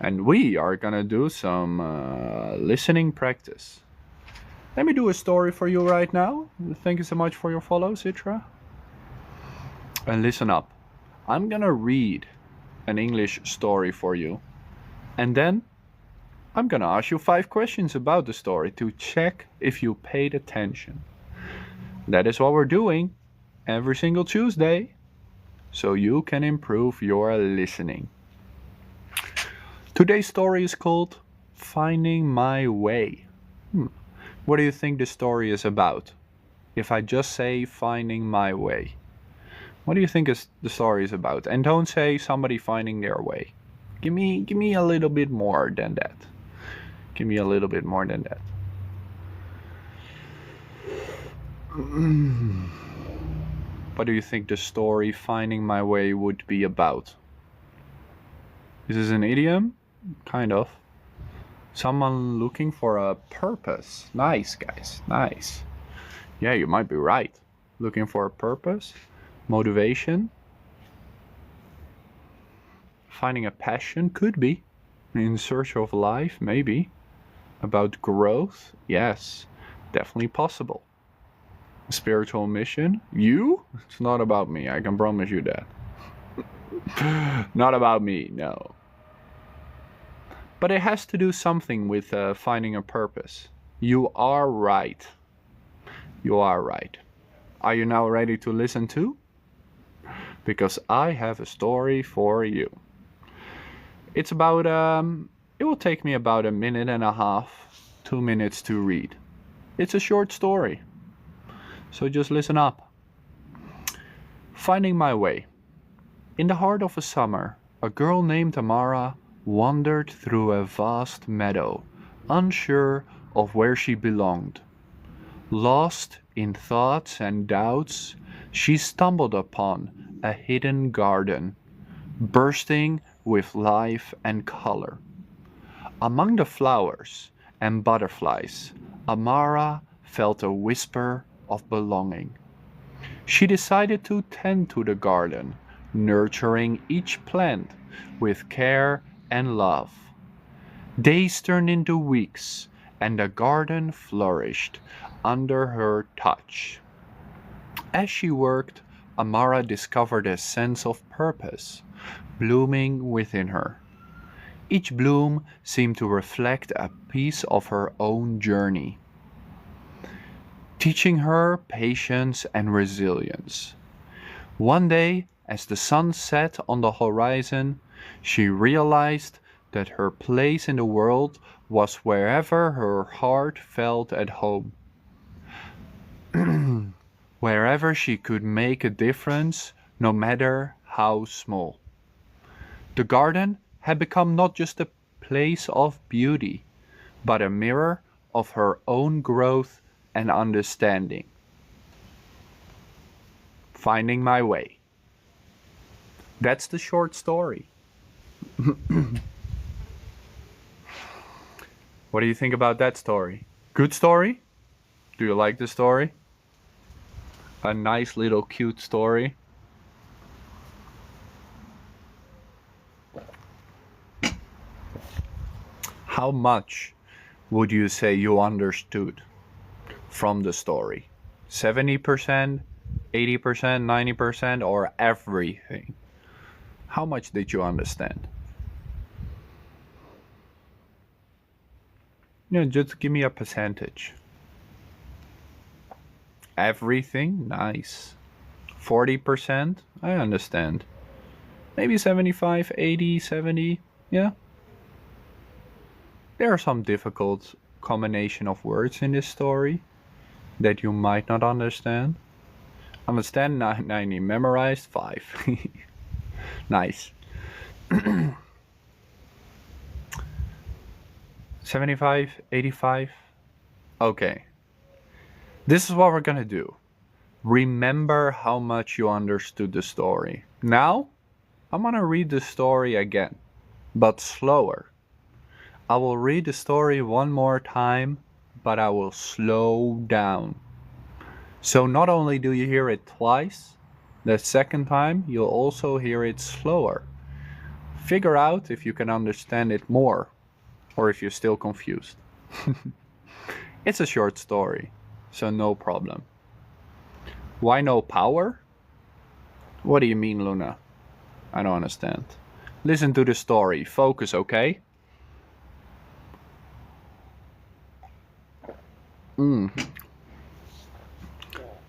and we are gonna do some listening practice. Let me do a story for you right now. Thank you so much for your follow, Citra. And listen up. I'm gonna read an English story for you, and then I'm gonna ask you 5 questions about the story to check if you paid attention. That is what we're doing every single Tuesday, so you can improve your listening. Today's story is called Finding My Way. What do you think the story is about? If I just say Finding My Way, what do you think the story is about? And don't say somebody finding their way. Give me a little bit more than that. Give me a little bit more than that. What do you think the story Finding My Way would be about? Is this an idiom? Kind of. Someone looking for a purpose. Nice, guys. Nice. Yeah, you might be right. Looking for a purpose? Motivation? Finding a passion? Could be. In search of life? Maybe. About growth? Yes. Definitely possible. A spiritual mission? You? It's not about me. I can promise you that. Not about me, no. But it has to do something with finding a purpose. You are right. You are right. Are you now ready to listen too? Because I have a story for you. It's about, it will take me about a minute and a half, 2 minutes to read. It's a short story. So just listen up. Finding My Way. In the heart of a summer, a girl named Amara wandered through a vast meadow, unsure of where she belonged. Lost in thoughts and doubts, she stumbled upon a hidden garden, bursting with life and color. Among the flowers and butterflies, Amara felt a whisper of belonging. She decided to tend to the garden, nurturing each plant with care and love. Days turned into weeks, and the garden flourished under her touch. As she worked, Amara discovered a sense of purpose blooming within her. Each bloom seemed to reflect a piece of her own journey, teaching her patience and resilience. One day, as the sun set on the horizon, she realized that her place in the world was wherever her heart felt at home. Wherever she could make a difference, no matter how small. The garden had become not just a place of beauty, but a mirror of her own growth and understanding. Finding My Way. That's the short story. What do you think about that story? Good story? Do you like the story? A nice little cute story. How much would you say you understood from the story? 70%, 80%, 90%, or everything? How much did you understand? Yeah, just give me a percentage. Everything? Nice. 40%? I understand. Maybe 75, 80, 70? Yeah. There are some difficult combination of words in this story that you might not understand. Understand 90, memorized 5. Nice. 75, 85. Okay. This is what we're gonna do. Remember how much you understood the story. Now, I'm gonna read the story again, but slower. I will read the story one more time, but I will slow down. So not only do you hear it twice, the second time you'll also hear it slower. Figure out if you can understand it more or if you're still confused. It's a short story, so no problem. Why no power? What do you mean, Luna? I don't understand. Listen to the story. Focus, okay?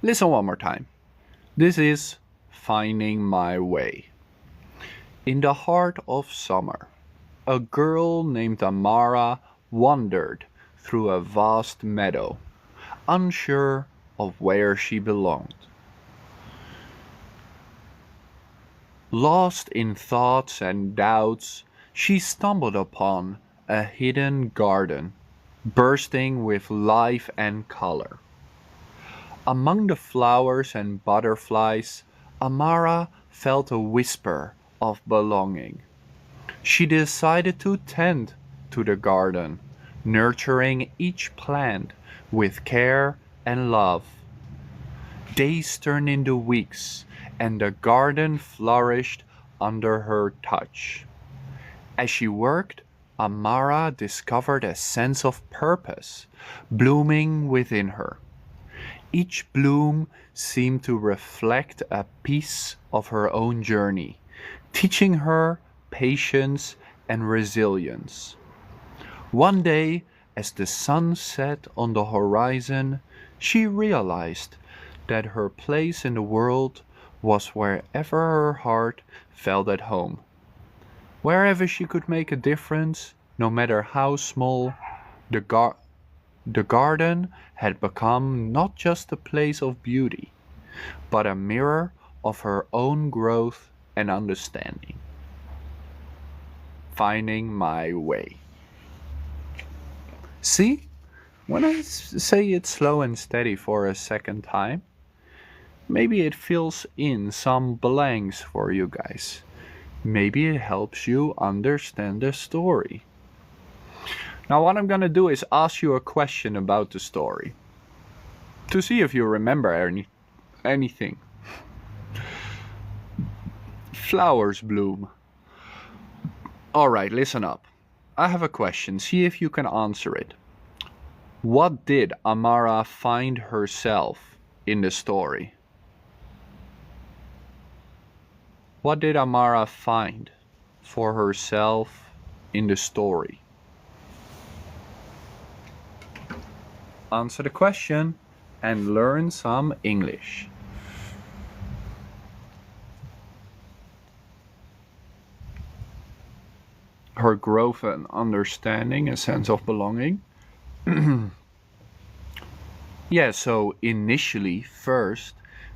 Listen one more time. This is Finding My Way. In the heart of summer, a girl named Amara wandered through a vast meadow, unsure of where she belonged. Lost in thoughts and doubts, she stumbled upon a hidden garden, bursting with life and color. Among the flowers and butterflies, Amara felt a whisper of belonging. She decided to tend to the garden, nurturing each plant with care and love. Days turned into weeks, and the garden flourished under her touch. As she worked, Amara discovered a sense of purpose blooming within her. Each bloom seemed to reflect a piece of her own journey, teaching her patience and resilience. One day, as the sun set on the horizon, she realized that her place in the world was wherever her heart felt at home. Wherever she could make a difference, no matter how small, the garden had become not just a place of beauty, but a mirror of her own growth and understanding. Finding my way. See? When I say it slow and steady for a second time, maybe it fills in some blanks for you guys. Maybe it helps you understand the story. Now what I'm gonna do is ask you a question about the story to see if you remember anything. Flowers bloom. Alright, listen up. I have a question. See if you can answer it. What did Amara find herself in the story? What did Amara find for herself in the story? Answer the question and learn some English. Her growth and understanding, a sense of belonging. Yeah, so initially, first,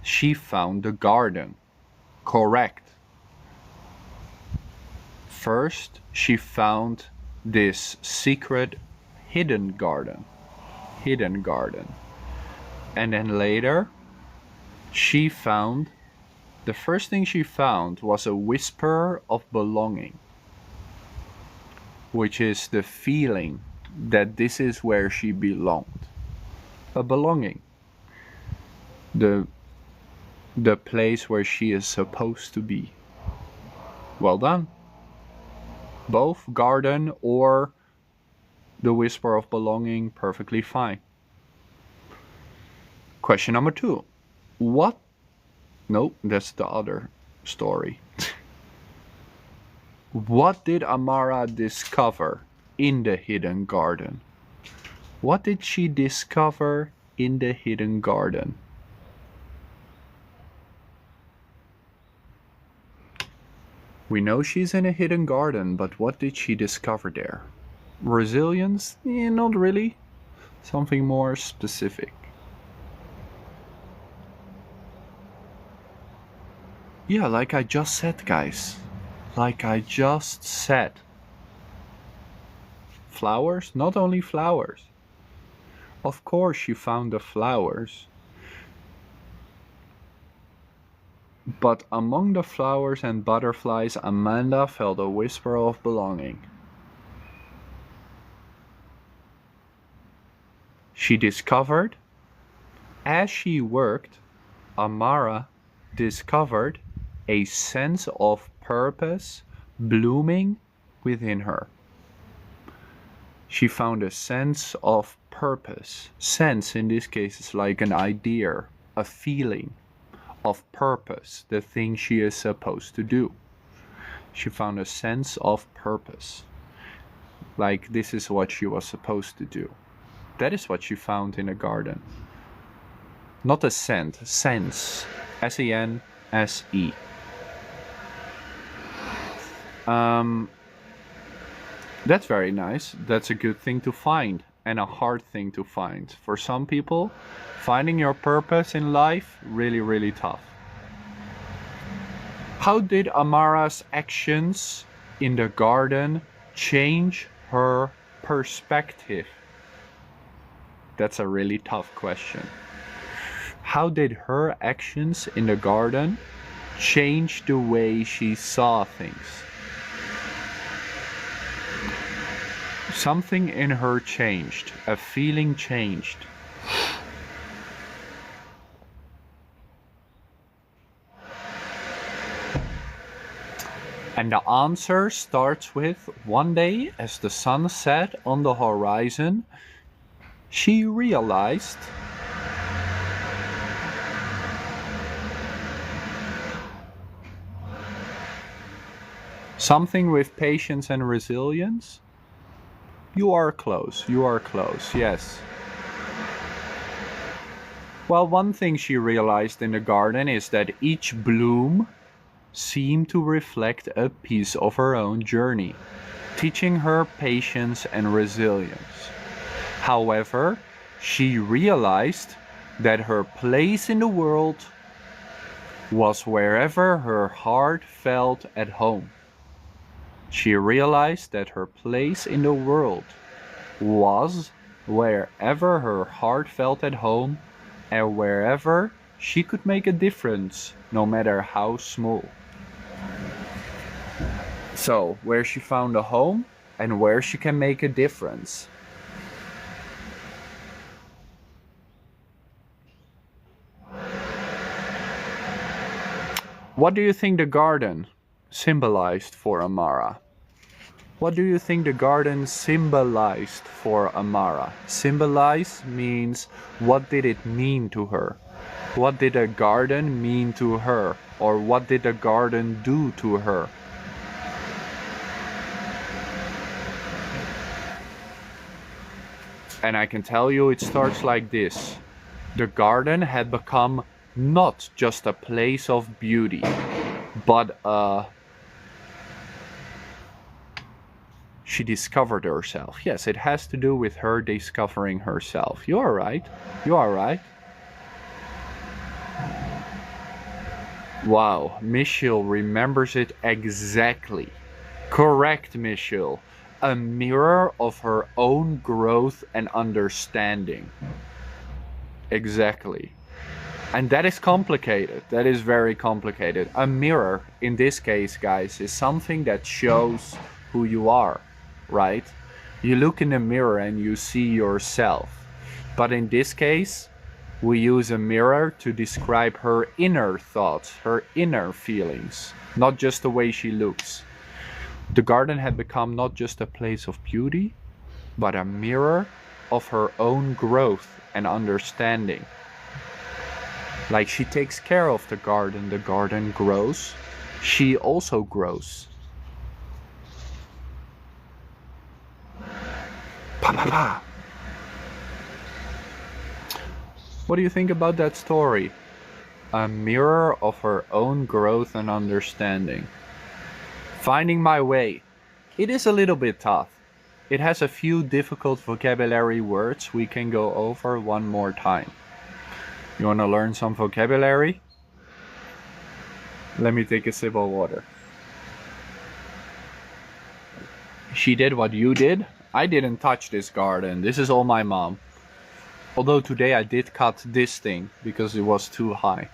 she found the garden. Correct. First, she found this secret hidden garden. And then later, the first thing she found was a whisper of belonging, which is the feeling that this is where she belonged. A belonging. The place where she is supposed to be. Well done. Both garden or the whisper of belonging, perfectly fine. Question number 2. Nope, that's the other story. What did Amara discover in the hidden garden? What did she discover in the hidden garden? We know she's in a hidden garden, but what did she discover there? Resilience? Not really. Something more specific. Yeah, like I just said, guys. Like I just said. Flowers? Not only flowers. Of course she found the flowers. But among the flowers and butterflies, Amanda felt a whisper of belonging. She discovered, as she worked, Amara discovered a sense of purpose blooming within her. She found a sense of purpose. Sense in this case is like an idea, a feeling of purpose, the thing she is supposed to do. She found a sense of purpose. Like this is what she was supposed to do. That is what she found in a garden. Not a scent, sense. S-E-N-S-E. That's very nice. That's a good thing to find and a hard thing to find. For some people, finding your purpose in life, really, really tough. How did Amara's actions in the garden change her perspective? That's a really tough question. How did her actions in the garden change the way she saw things? Something in her changed. A feeling changed. And the answer starts with, one day as the sun set on the horizon, she realized something with patience and resilience. You are close, yes. Well, one thing she realized in the garden is that each bloom seemed to reflect a piece of her own journey, teaching her patience and resilience. However, she realized that her place in the world was wherever her heart felt at home. She realized that her place in the world was wherever her heart felt at home and wherever she could make a difference, no matter how small. So, where she found a home and where she can make a difference. What do you think the garden symbolized for Amara? What do you think the garden symbolized for Amara? Symbolize means, what did it mean to her? What did a garden mean to her? Or what did a garden do to her? And I can tell you it starts like this. The garden had become not just a place of beauty, but she discovered herself. Yes, it has to do with her discovering herself. You are right. You are right. Wow, Michelle remembers it exactly. Correct, Michelle. A mirror of her own growth and understanding. Exactly. And that is complicated. That is very complicated. A mirror, in this case, guys, is something that shows who you are, right? You look in the mirror and you see yourself. But in this case, we use a mirror to describe her inner thoughts, her inner feelings, not just the way she looks. The garden had become not just a place of beauty, but a mirror of her own growth and understanding. Like she takes care of the garden grows, she also grows. Pa pa pa. What do you think about that story? A mirror of her own growth and understanding. Finding my way. It is a little bit tough. It has a few difficult vocabulary words we can go over one more time. You want to learn some vocabulary? Let me take a sip of water. She did what you did. I didn't touch this garden. This is all my mom. Although today I did cut this thing because it was too high.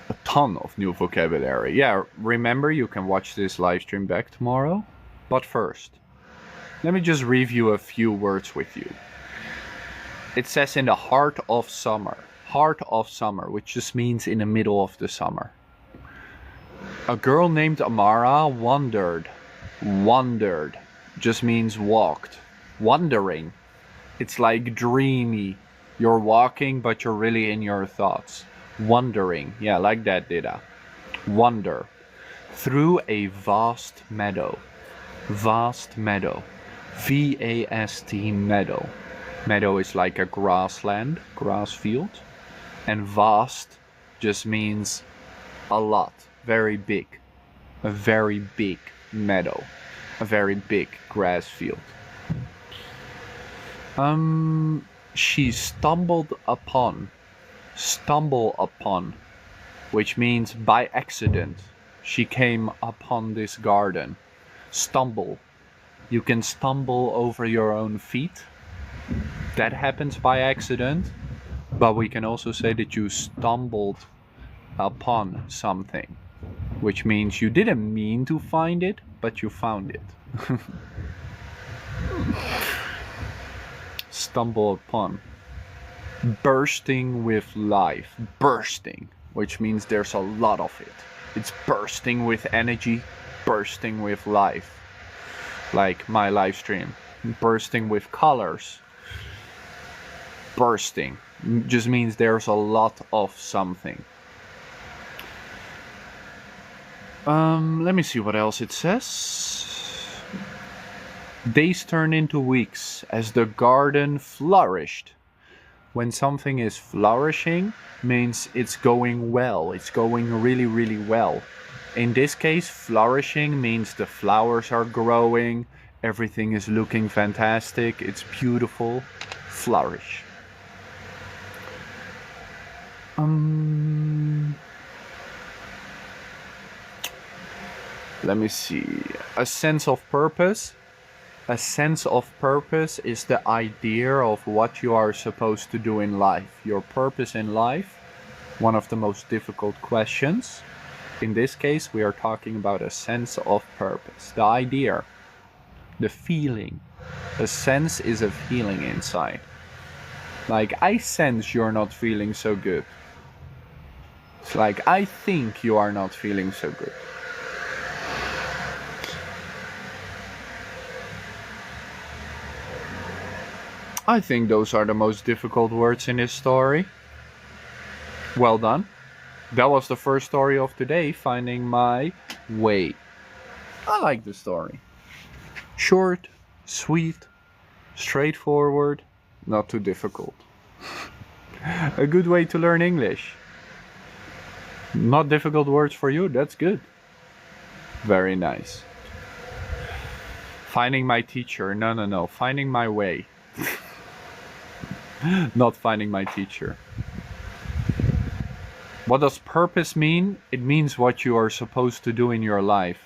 A ton of new vocabulary. Yeah, remember you can watch this live stream back tomorrow. But first, let me just review a few words with you. It says in the heart of summer. Heart of summer, which just means in the middle of the summer. A girl named Amara wandered. Wandered just means walked. Wandering. It's like dreamy. You're walking, but you're really in your thoughts. Wandering. Yeah, like that, Dida. Wander. Through a vast meadow. Vast meadow. V-A-S-T meadow. Meadow is like a grassland, grass field. And vast just means a lot, very big. A very big meadow. A very big grass field. She stumbled upon. Stumble upon. Which means by accident. She came upon this garden. Stumble. You can stumble over your own feet. That happens by accident. But we can also say that you stumbled upon something. Which means you didn't mean to find it, but you found it. Stumble upon. Bursting with life. Bursting. Which means there's a lot of it. It's bursting with energy. Bursting with life. Like my live stream. Bursting with colors. Bursting just means there's a lot of something. Let me see what else it says. Days turned into weeks as the garden flourished. When something is flourishing, means it's going well. It's going really, really well. In this case, flourishing means the flowers are growing. Everything is looking fantastic. It's beautiful. Flourish. Let me see. A sense of purpose. A sense of purpose is the idea of what you are supposed to do in life. Your purpose in life. One of the most difficult questions. In this case, we are talking about a sense of purpose. The idea. The feeling. A sense is a feeling inside. Like, I sense you're not feeling so good. It's like, I think you are not feeling so good. I think those are the most difficult words in this story. Well done. That was the first story of today, finding my way. I like the story. Short, sweet, straightforward, not too difficult. A good way to learn English. Not difficult words for you, that's good. Very nice. Finding my teacher. No. Finding my way. Not finding my teacher. What does purpose mean? It means what you are supposed to do in your life.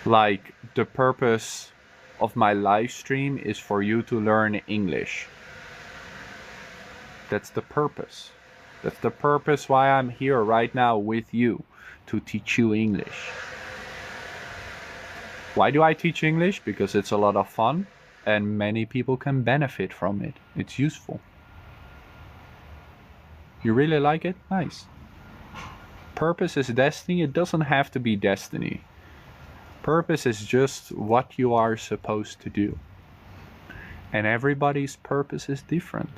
Like, the purpose of my live stream is for you to learn English. That's the purpose. That's the purpose why I'm here right now with you, to teach you English. Why do I teach English? Because it's a lot of fun and many people can benefit from it. It's useful. You really like it? Nice. Purpose is destiny. It doesn't have to be destiny. Purpose is just what you are supposed to do. And everybody's purpose is different.